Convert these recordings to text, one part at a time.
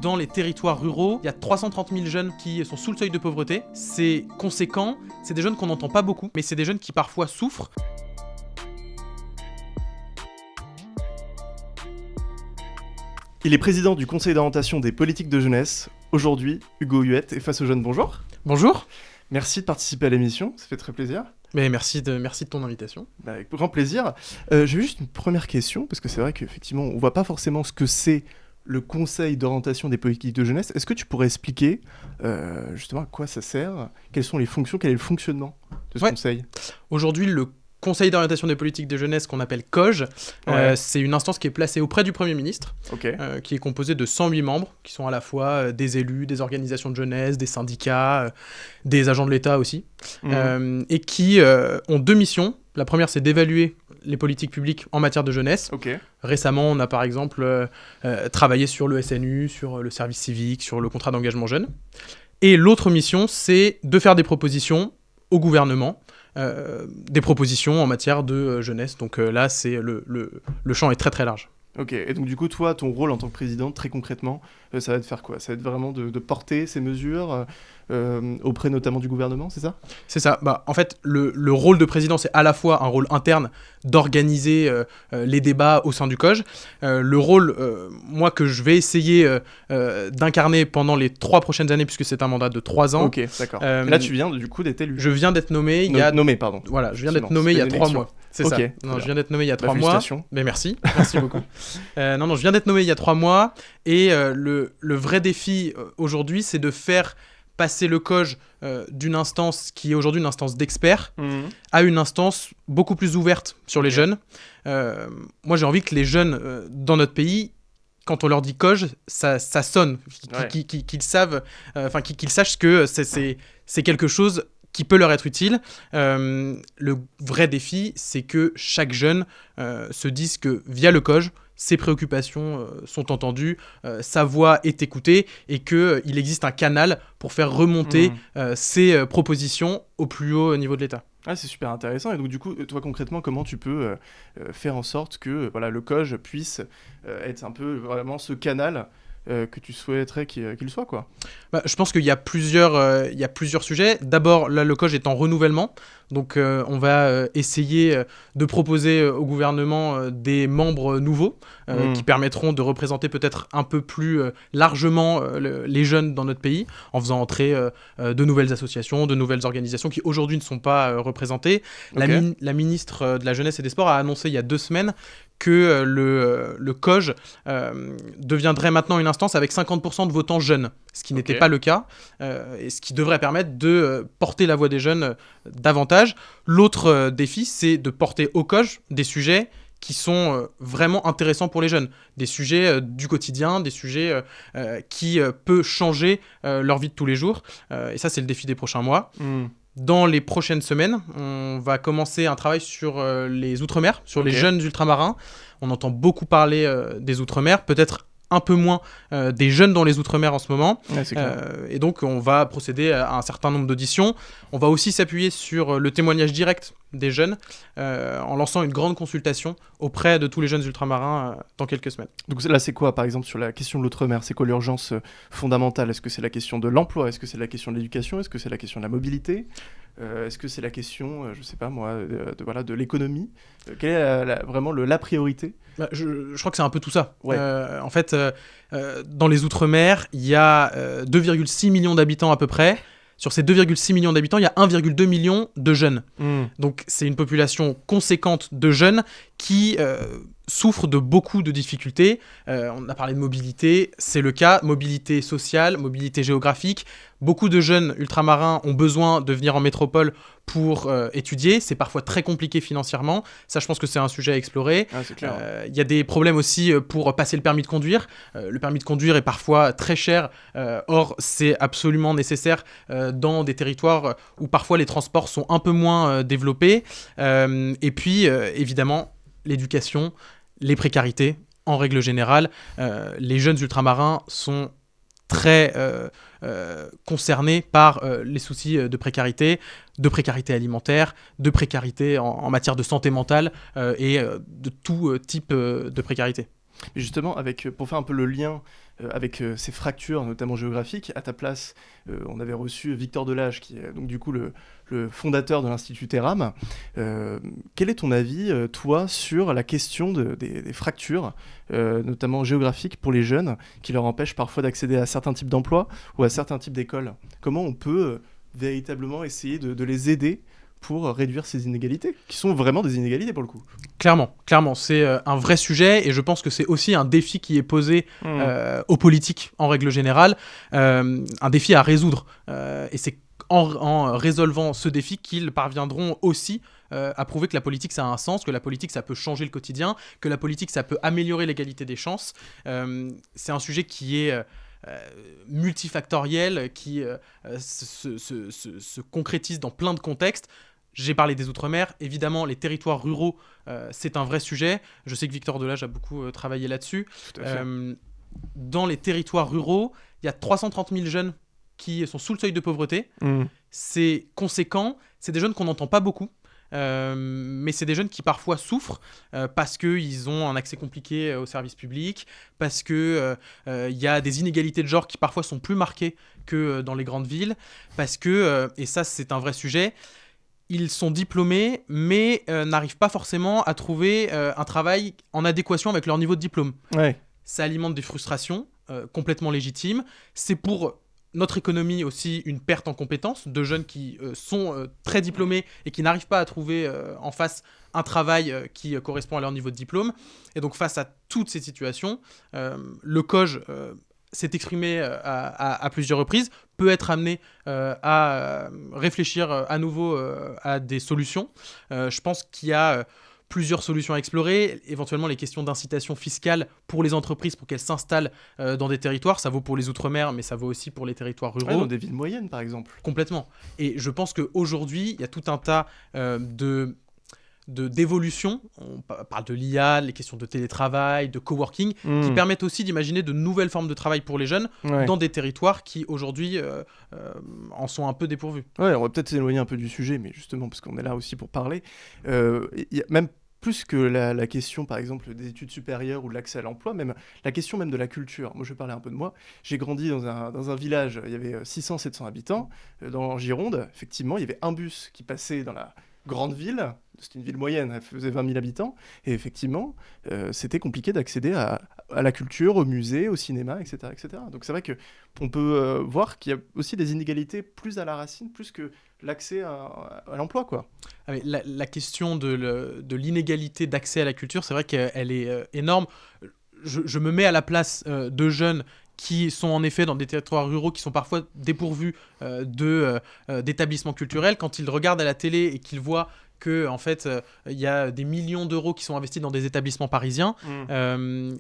dans les territoires ruraux, il y a 330 000 jeunes qui sont sous le seuil de pauvreté. C'est conséquent, c'est des jeunes qu'on n'entend pas beaucoup, mais c'est des jeunes qui parfois souffrent. Il est président du conseil d'orientation des politiques de jeunesse. Aujourd'hui, Hugo Huette est face aux jeunes. Bonjour. Bonjour. Merci de participer à l'émission, ça fait très plaisir. Mais merci de ton invitation. Avec grand plaisir. J'ai juste une première question, parce que c'est vrai qu'effectivement, on ne voit pas forcément ce que c'est le conseil d'orientation des politiques de jeunesse. Est-ce que tu pourrais expliquer justement à quoi ça sert, quelles sont les fonctions, quel est le fonctionnement de ce conseil ? Aujourd'hui, le Conseil d'orientation des politiques de jeunesse, qu'on appelle COJ, c'est une instance qui est placée auprès du Premier ministre, qui est composée de 108 membres, qui sont à la fois des élus, des organisations de jeunesse, des syndicats, des agents de l'État aussi, et qui ont deux missions. La première, c'est d'évaluer les politiques publiques en matière de jeunesse. Récemment, on a par exemple travaillé sur le SNU, sur le service civique, sur le contrat d'engagement jeune. Et l'autre mission, c'est de faire des propositions au gouvernement, des propositions en matière de jeunesse. Donc là, c'est le champ est très très large. Ok, et donc du coup, toi, ton rôle en tant que président, très concrètement, ça va être faire quoi ? Ça va être vraiment de porter ces mesures auprès notamment du gouvernement, c'est ça ? C'est ça. En fait, le rôle de président, c'est à la fois un rôle interne d'organiser les débats au sein du COJ. Le rôle, moi, que je vais essayer d'incarner pendant les 3 prochaines années, puisque c'est un mandat de 3 ans. Ok, d'accord. Là, tu viens du coup d'être élu. Je viens d'être nommé Voilà, je viens d'être nommé il y a 3 mois. C'est ça. Non, je viens d'être nommé il y a 3 mois. Mais merci beaucoup. Je viens d'être nommé il y a 3 mois. Et le vrai défi aujourd'hui, c'est de faire passer le COJ d'une instance qui est aujourd'hui une instance d'experts à une instance beaucoup plus ouverte sur les jeunes. Moi, j'ai envie que les jeunes dans notre pays, quand on leur dit COJ, ça sonne, qu'ils savent, qu'ils sachent que c'est quelque chose qui peut leur être utile. Le vrai défi, c'est que chaque jeune se dise que via le COJ, ses préoccupations sont entendues, sa voix est écoutée et qu'il existe un canal pour faire remonter ses propositions au plus haut niveau de l'État. Ah, c'est super intéressant. Et donc du coup, toi concrètement, comment tu peux faire en sorte que le COJ puisse être un peu vraiment ce canal que tu souhaiterais qu'il soit, quoi ? Je pense qu'il y a plusieurs sujets. D'abord, là, le COJ est en renouvellement. Donc, on va essayer de proposer au gouvernement des membres nouveaux qui permettront de représenter peut-être un peu plus largement les jeunes dans notre pays, en faisant entrer de nouvelles associations, de nouvelles organisations qui aujourd'hui ne sont pas représentées. La ministre de la Jeunesse et des Sports a annoncé il y a 2 semaines que le COJ deviendrait maintenant une instance avec 50% de votants jeunes, ce qui n'était pas le cas, et ce qui devrait permettre de porter la voix des jeunes davantage. L'autre défi, c'est de porter au COJ des sujets qui sont vraiment intéressants pour les jeunes, des sujets du quotidien, des sujets qui peuvent changer leur vie de tous les jours, et ça, c'est le défi des prochains mois. Dans les prochaines semaines, on va commencer un travail sur les Outre-mer, sur les jeunes ultramarins. On entend beaucoup parler des Outre-mer, peut-être un peu moins des jeunes dans les Outre-mer en ce moment. Et donc, on va procéder à un certain nombre d'auditions. On va aussi s'appuyer sur le témoignage direct des jeunes en lançant une grande consultation auprès de tous les jeunes ultramarins dans quelques semaines. Donc là, c'est quoi, par exemple, sur la question de l'outre-mer ? C'est quoi l'urgence fondamentale ? Est-ce que c'est la question de l'emploi ? Est-ce que c'est la question de l'éducation ? Est-ce que c'est la question de la mobilité ? Est-ce que c'est la question, je sais pas moi, de l'économie ? Quelle est vraiment la priorité ? Je crois que c'est un peu tout ça. En fait, dans les Outre-mer, il y a 2,6 millions d'habitants à peu près. Sur ces 2,6 millions d'habitants, il y a 1,2 million de jeunes. Donc, c'est une population conséquente de jeunes qui souffrent de beaucoup de difficultés. On a parlé de mobilité, c'est le cas. Mobilité sociale, mobilité géographique. Beaucoup de jeunes ultramarins ont besoin de venir en métropole pour étudier. C'est parfois très compliqué financièrement. Ça, je pense que c'est un sujet à explorer. Il y a des problèmes aussi pour passer le permis de conduire. Le permis de conduire est parfois très cher. Or, c'est absolument nécessaire dans des territoires où parfois les transports sont un peu moins développés. Et puis, évidemment, l'éducation, les précarités, en règle générale. Les jeunes ultramarins sont très concernés par les soucis de précarité alimentaire, de précarité en matière de santé mentale et de tout type de précarité. Mais justement, pour faire un peu le lien avec ces fractures, notamment géographiques, à ta place, on avait reçu Victor Delage, qui est donc du coup le fondateur de l'Institut Terram. Quel est ton avis, toi, sur la question des fractures, notamment géographiques pour les jeunes, qui leur empêchent parfois d'accéder à certains types d'emplois ou à certains types d'écoles? Comment on peut véritablement essayer de les aider pour réduire ces inégalités, qui sont vraiment des inégalités pour le coup? Clairement, c'est un vrai sujet et je pense que c'est aussi un défi qui est posé aux politiques en règle générale, un défi à résoudre. Et c'est en résolvant ce défi qu'ils parviendront aussi à prouver que la politique ça a un sens, que la politique ça peut changer le quotidien, que la politique ça peut améliorer l'égalité des chances. C'est un sujet qui est multifactoriel, qui se concrétise dans plein de contextes. J'ai parlé des Outre-mer, évidemment les territoires ruraux, c'est un vrai sujet. Je sais que Victor Delage a beaucoup travaillé là-dessus. Dans les territoires ruraux, il y a 330 000 jeunes qui sont sous le seuil de pauvreté. C'est conséquent, c'est des jeunes qu'on n'entend pas beaucoup. Mais c'est des jeunes qui parfois souffrent parce qu'ils ont un accès compliqué aux services publics, parce qu'il y a des inégalités de genre qui parfois sont plus marquées que dans les grandes villes, parce que, et ça c'est un vrai sujet, ils sont diplômés mais n'arrivent pas forcément à trouver un travail en adéquation avec leur niveau de diplôme. Ouais. Ça alimente des frustrations complètement légitimes. C'est pour notre économie aussi une perte en compétences de jeunes qui sont très diplômés et qui n'arrivent pas à trouver en face un travail qui correspond à leur niveau de diplôme. Et donc face à toutes ces situations, le COJ s'est exprimé à plusieurs reprises, peut être amené à réfléchir à nouveau à des solutions. Je pense qu'il y a plusieurs solutions à explorer, éventuellement les questions d'incitation fiscale pour les entreprises pour qu'elles s'installent dans des territoires. Ça vaut pour les Outre-mer, mais ça vaut aussi pour les territoires ruraux. Ouais, dans des villes moyennes, par exemple. Complètement. Et je pense qu'aujourd'hui, il y a tout un tas d'évolutions. On parle de l'IA, les questions de télétravail, de coworking, qui permettent aussi d'imaginer de nouvelles formes de travail pour les jeunes dans des territoires qui, aujourd'hui, en sont un peu dépourvus. Ouais, on va peut-être s'éloigner un peu du sujet, mais justement, parce qu'on est là aussi pour parler. Y a même plus que la question, par exemple, des études supérieures ou de l'accès à l'emploi, même la question même de la culture. Moi, je vais parler un peu de moi. J'ai grandi dans un village, il y avait 600-700 habitants. Dans Gironde, effectivement, il y avait un bus qui passait dans la grande ville. C'était une ville moyenne, elle faisait 20 000 habitants. Et effectivement, c'était compliqué d'accéder à la culture, au musée, au cinéma, etc. etc. Donc c'est vrai qu'on peut voir qu'il y a aussi des inégalités plus à la racine, plus que l'accès à l'emploi, quoi. Ah mais la question de l'inégalité d'accès à la culture, c'est vrai qu'elle est énorme. Je me mets à la place de jeunes qui sont en effet dans des territoires ruraux qui sont parfois dépourvus d'établissements culturels. Quand ils regardent à la télé et qu'ils voient que en fait il y a des millions d'euros qui sont investis dans des établissements parisiens,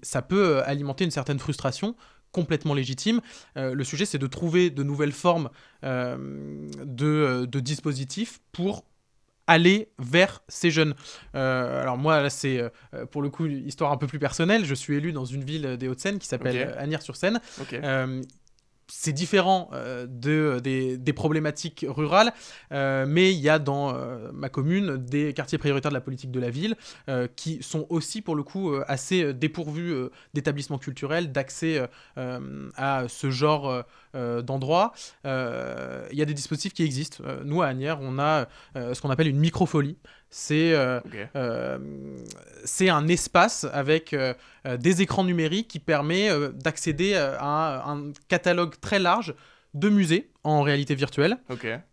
ça peut alimenter une certaine frustration complètement légitime. Le sujet, c'est de trouver de nouvelles formes de dispositifs pour aller vers ces jeunes. Alors moi, là, c'est pour le coup une histoire un peu plus personnelle. Je suis élu dans une ville des Hauts-de-Seine qui s'appelle Asnières-sur-Seine. C'est différent des problématiques rurales, mais il y a dans ma commune des quartiers prioritaires de la politique de la ville qui sont aussi pour le coup assez dépourvus d'établissements culturels, d'accès à ce genre d'endroits. Il y a des dispositifs qui existent. Nous, à Asnières, on a ce qu'on appelle une microfolie. C'est un espace avec des écrans numériques qui permet d'accéder à un catalogue très large de musées en réalité virtuelle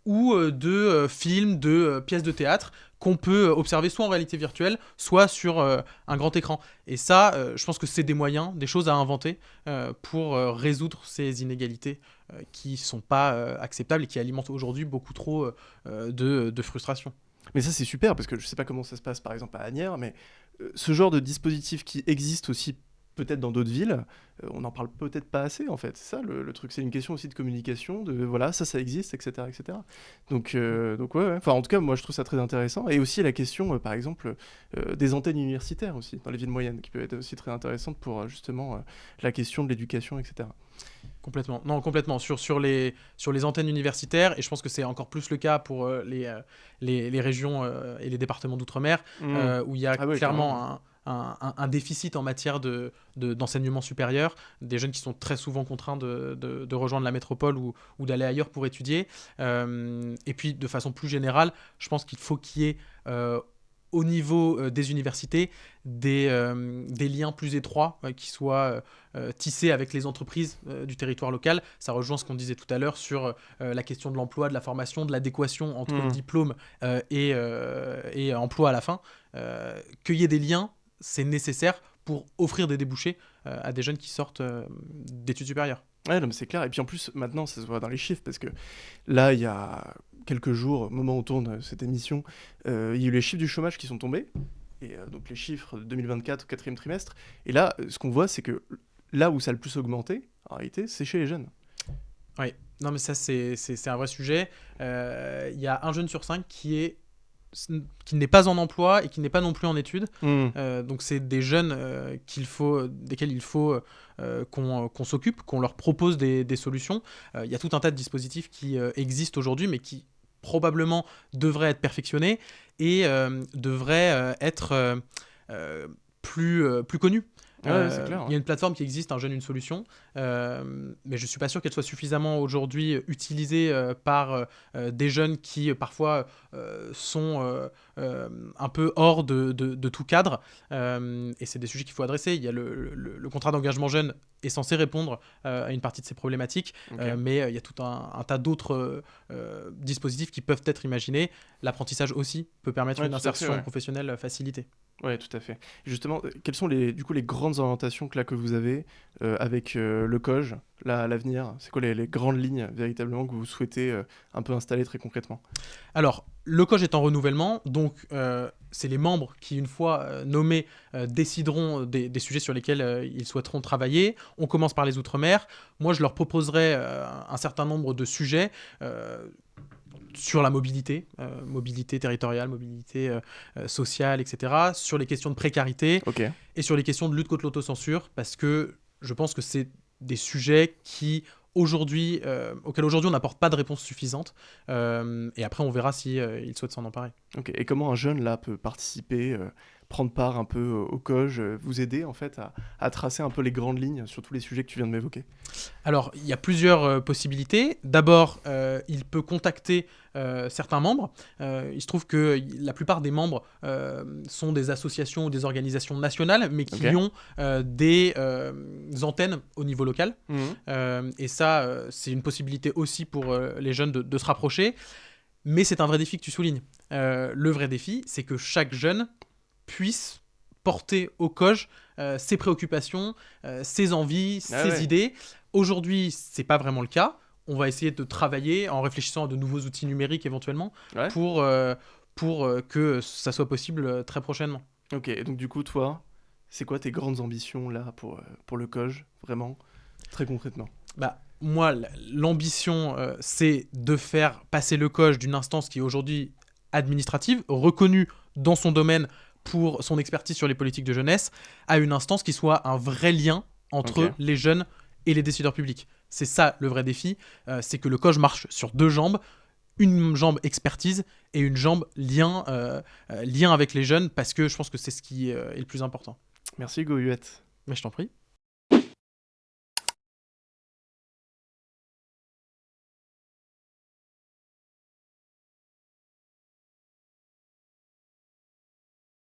ou de films, de pièces de théâtre qu'on peut observer soit en réalité virtuelle, soit sur un grand écran. Et ça, je pense que c'est des moyens, des choses à inventer pour résoudre ces inégalités qui ne sont pas acceptables et qui alimentent aujourd'hui beaucoup trop de frustration. Mais ça, c'est super, parce que je ne sais pas comment ça se passe, par exemple, à Asnières, mais ce genre de dispositif qui existe aussi peut-être dans d'autres villes, on n'en parle peut-être pas assez, en fait. C'est ça, le truc. C'est une question aussi de communication, de voilà, ça existe, etc. etc. Donc ouais. Enfin, en tout cas, moi, je trouve ça très intéressant. Et aussi la question, par exemple, des antennes universitaires aussi, dans les villes moyennes, qui peut être aussi très intéressante pour, justement, la question de l'éducation, etc. Complètement. Non, complètement. Sur les antennes universitaires, et je pense que c'est encore plus le cas pour les régions et les départements d'outre-mer, où il y a clairement un déficit en matière d'enseignement supérieur, des jeunes qui sont très souvent contraints de rejoindre la métropole ou d'aller ailleurs pour étudier. Et puis, de façon plus générale, je pense qu'il faut qu'il y ait au niveau des universités des liens plus étroits qui soient tissés avec les entreprises du territoire local. Ça rejoint ce qu'on disait tout à l'heure sur la question de l'emploi, de la formation, de l'adéquation entre le diplôme et emploi à la fin. Qu'il y ait des liens, c'est nécessaire pour offrir des débouchés à des jeunes qui sortent d'études supérieures. Ouais, non, mais c'est clair. Et puis en plus, maintenant, ça se voit dans les chiffres, parce que là, il y a quelques jours, au moment où on tourne cette émission, il y a eu les chiffres du chômage qui sont tombés, et donc les chiffres de 2024 au quatrième trimestre. Et là, ce qu'on voit, c'est que là où ça a le plus augmenté, en réalité, c'est chez les jeunes. Oui, non, mais ça, c'est un vrai sujet. Il y a un jeune sur 5 qui n'est pas en emploi et qui n'est pas non plus en études. Donc c'est des jeunes desquels il faut qu'on s'occupe, qu'on leur propose des solutions. Il y a tout un tas de dispositifs qui existent aujourd'hui, mais qui probablement devraient être perfectionnés et devraient être plus connus. C'est clair, Il y a une plateforme qui existe, Un jeune, une solution, mais je ne suis pas sûr qu'elle soit suffisamment aujourd'hui utilisée par des jeunes qui parfois sont un peu hors de tout cadre, et c'est des sujets qu'il faut adresser. Il y a le contrat d'engagement jeune est censé répondre à une partie de ces problématiques, mais il y a tout un tas d'autres dispositifs qui peuvent être imaginés. L'apprentissage aussi peut permettre une insertion professionnelle facilitée. Oui, tout à fait. Justement, quelles sont les grandes orientations que vous avez avec le COJ là, à l'avenir? C'est quoi les grandes lignes véritablement que vous souhaitez un peu installer très concrètement? Alors, le COJ est en renouvellement, donc c'est les membres qui, une fois nommés, décideront des sujets sur lesquels ils souhaiteront travailler. On commence par les Outre-mer. Moi, je leur proposerai un certain nombre de sujets sur la mobilité territoriale, mobilité sociale, etc., sur les questions de précarité et sur les questions de lutte contre l'autocensure, parce que je pense que c'est des sujets auxquels aujourd'hui on n'apporte pas de réponse suffisante, et après on verra si il souhaite s'en emparer. Et comment un jeune là peut participer, prendre part un peu au COJ, vous aider en fait à tracer un peu les grandes lignes sur tous les sujets que tu viens de m'évoquer? Alors, il y a plusieurs possibilités. D'abord, il peut contacter certains membres. Il se trouve que la plupart des membres sont des associations ou des organisations nationales, mais qui ont des antennes au niveau local. Et ça, c'est une possibilité aussi pour les jeunes de se rapprocher. Mais c'est un vrai défi que tu soulignes. Le vrai défi, c'est que chaque jeune puisse porter au COJ ses préoccupations, ses envies, ses idées. Aujourd'hui, c'est pas vraiment le cas. On va essayer de travailler en réfléchissant à de nouveaux outils numériques éventuellement pour que ça soit possible très prochainement. Ok, et donc du coup, toi, c'est quoi tes grandes ambitions là pour le COJ, vraiment, très concrètement? Moi, l'ambition, c'est de faire passer le COJ d'une instance qui est aujourd'hui administrative, reconnue dans son domaine pour son expertise sur les politiques de jeunesse, à une instance qui soit un vrai lien entre les jeunes et les décideurs publics. C'est ça le vrai défi, c'est que le COJ marche sur deux jambes, une jambe expertise et une jambe lien avec les jeunes, parce que je pense que c'est ce qui est le plus important. Merci Hugo Huette. Mais je t'en prie.